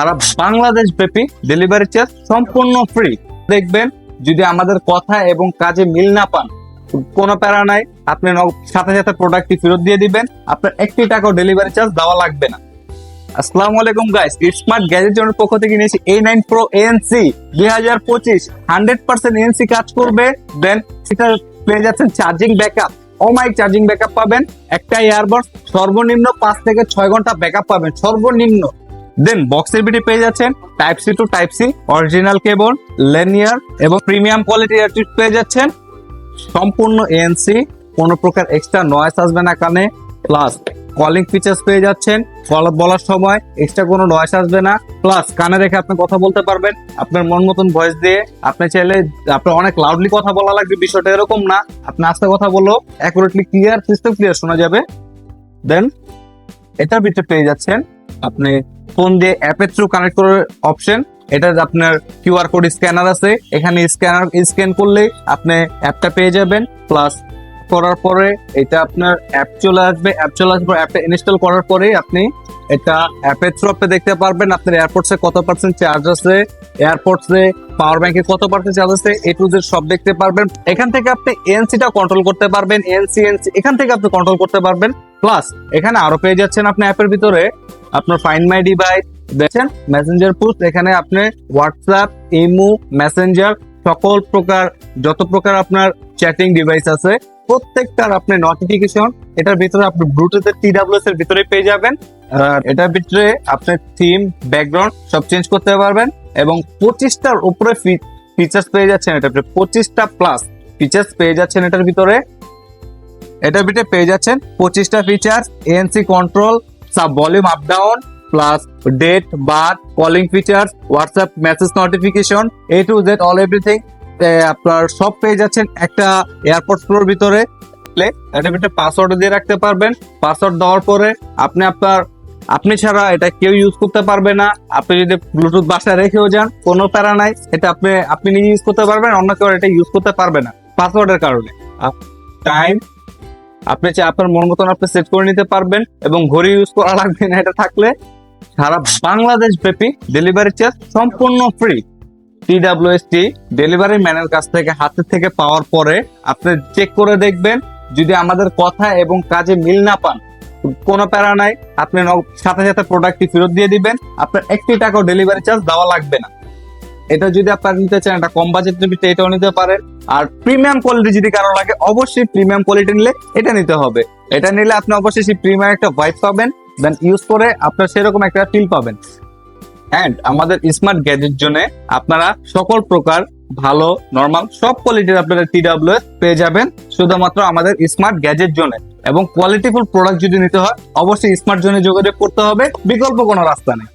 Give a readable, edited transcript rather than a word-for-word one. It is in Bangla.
সারা বাংলাদেশ ব্যাপী ডেলিভারি চার্জ সম্পূর্ণ ফ্রি। দেখবেন যদি আমাদের কথা এবং কাজে মিল না পান, কোনো প্যারা নাই, আপনি সাথে সাথে প্রোডাক্টটি ফেরত দিয়ে দিবেন, আপনার 1 টাকাও ডেলিভারি চার্জ দেওয়া লাগবে না। আসসালামু আলাইকুম গাইস, স্মার্ট গ্যাজেট জোনের পক্ষ থেকে নিয়েছি A9 Pro ANC 2025 100% ANC কাজ করবে। দেন সেটা পেয়ে যাচ্ছেন charging backup, mic charging backup পাবেন, একটা ইয়ারবাডস সর্বনিম্ন 5 থেকে 6 ঘন্টা ব্যাকআপ পাবেন সর্বনিম্ন। দেন বক্সের ভিতরে পেয়ে যাচ্ছেন type C to type C original cable, লেনিয়ার এবং প্রিমিয়াম কোয়ালিটির ইয়ারটিউব পেয়ে যাচ্ছেন। সম্পূর্ণ ANC, কোনো প্রকার এক্সট্রা নয়েজ আসবে না কানে। প্লাস কলিং ফিচার্স পেয়ে যাচ্ছেন, বলার সময় এক্সট্রা কোনো নয়েজ আসবে না। প্লাস কানে রেখে আপনি কথা বলতে পারবেন আপনার মন মতন ভয়েস দিয়ে। আপনি চাইলে আপনার অনেক লাউডলি কথা বলা লাগবে, বিষয়টা এরকম না, আপনি আস্তে কথা বলো অ্যাকুরেটলি ক্লিয়ার, ক্রিস্টাল ক্লিয়ার শোনা যাবে। দেন এটার ভিতরে পেয়ে যাচ্ছেন আপনি ফোন দিয়ে অ্যাপের থ্রু কানেক্ট করার অপশন। এটা আপনার কিউআর কোড স্ক্যানার আছে, এখানে স্ক্যান করলে আপনি অ্যাপটা পেয়ে যাবেন। প্লাস করার পরে এটা আপনার অ্যাপ চলে আসবে, অ্যাপটা ইনস্টল করার পরে আপনি এটা অ্যাপের থ্রু আপনি দেখতে পারবেন আপনার এয়ারপোর্টসে কত পার্সেন্ট চার্জ আছে, এয়ারপোর্টসে পাওয়ার ব্যাংকে কত পার্সেন্ট চার্জ আছে, এ টু জেড সব দেখতে পারবেন। এখান থেকে আপনি এনসিটা কন্ট্রোল করতে পারবেন, এনসি এখান থেকে আপনি কন্ট্রোল করতে পারবেন। প্লাস এখানে আরো পেয়ে যাচ্ছেন আপনি অ্যাপের ভিতরে আপনার ফাইন্ড মাই ডিভাইস, দেখছেন মেসেঞ্জার পুশ, এখানে আপনি হোয়াটসঅ্যাপ, ইমো, মেসেঞ্জার সকল প্রকার যত প্রকার আপনার চ্যাটিং ডিভাইস আছে প্রত্যেকটার আপনি নোটিফিকেশন এটার ভিতরে আপনি ব্লুটুথের TWS এর ভিতরে পেয়ে যাবেন। আর এটার ভিতরে আপনি থিম, ব্যাকগ্রাউন্ড সব চেঞ্জ করতে পারবেন এবং 25টার উপরে ফিচার্স পেয়ে যাচ্ছেন। এটা 25টা প্লাস ফিচার্স পেয়ে যাচ্ছেন এটার ভিতরে পেয়ে যাচ্ছেন 25টা ফিচার্স, ANC কন্ট্রোল, সাব volume up down, plus date, বার, calling features, WhatsApp message notification, A to Z all everything আপনার সব পেয়ে যাচ্ছেন একটা এয়ারপোর্টস প্রোর ভিতরে। এটার ভিতরে পাসওয়ার্ড দিয়ে রাখতে পারবেন। পাসওয়ার্ড দেওয়ার পরে আপনি ছাড়া এটা কেউ ইউজ করতে পারবে না। আপনি যদি ব্লুটুথ বাসায় রেখেও যান কোনো প্যারা নাই, এটা আপনি নিজে ইউজ করতে পারবেন, অন্য কেউ এটা ইউজ করতে পারবে না পাসওয়ার্ডের কারণে। টাইম আপনি আপনার মন মতন আপনি সেট করে নিতে পারবেন এবং ঘড়ি ইউজ করা লাগবে না। এটা থাকলে সারা বাংলাদেশ ব্যাপী ডেলিভারি চার্জ সম্পূর্ণ ফ্রি। TWST ডেলিভারি ম্যানের কাছ থেকে হাতে থেকে পাওয়ার পরে আপনি চেক করে দেখবেন যদি আমাদের কথা এবং কাজে মিল না পান, কোনো প্যারা নাই, আপনি সাথে সাথে প্রোডাক্টটি ফেরত দিয়ে দিবেন, আপনার 1 টাকাও ডেলিভারি চার্জ দেওয়া লাগবে না। এটা যদি আপনারা নিতে চান এটা কম বাজেটের ভিতরে এটাও নিতে পারেন। আর প্রিমিয়াম কোয়ালিটি যদি কারো লাগে অবশ্যই প্রিমিয়াম কোয়ালিটি নিলে এটা নিতে হবে। এটা নিলে আপনি অবশ্যই সেই প্রিমিয়াম একটা ভাইব পাবেন, দেন ইউজ করে আপনার সেরকম একটা ফিল পাবেন। এন্ড আমাদের স্মার্ট গ্যাজেট জোনে আপনারা সকল প্রকার ভালো নরমাল সব কোয়ালিটির আপনারা TWS পেয়ে যাবেন শুধুমাত্র আমাদের স্মার্ট গ্যাজেট জোনে। এবং কোয়ালিটিফুল প্রোডাক্ট যদি নিতে হয় অবশ্যই স্মার্ট জোনে যোগাযোগ করতে হবে, বিকল্প কোনো রাস্তা নেই।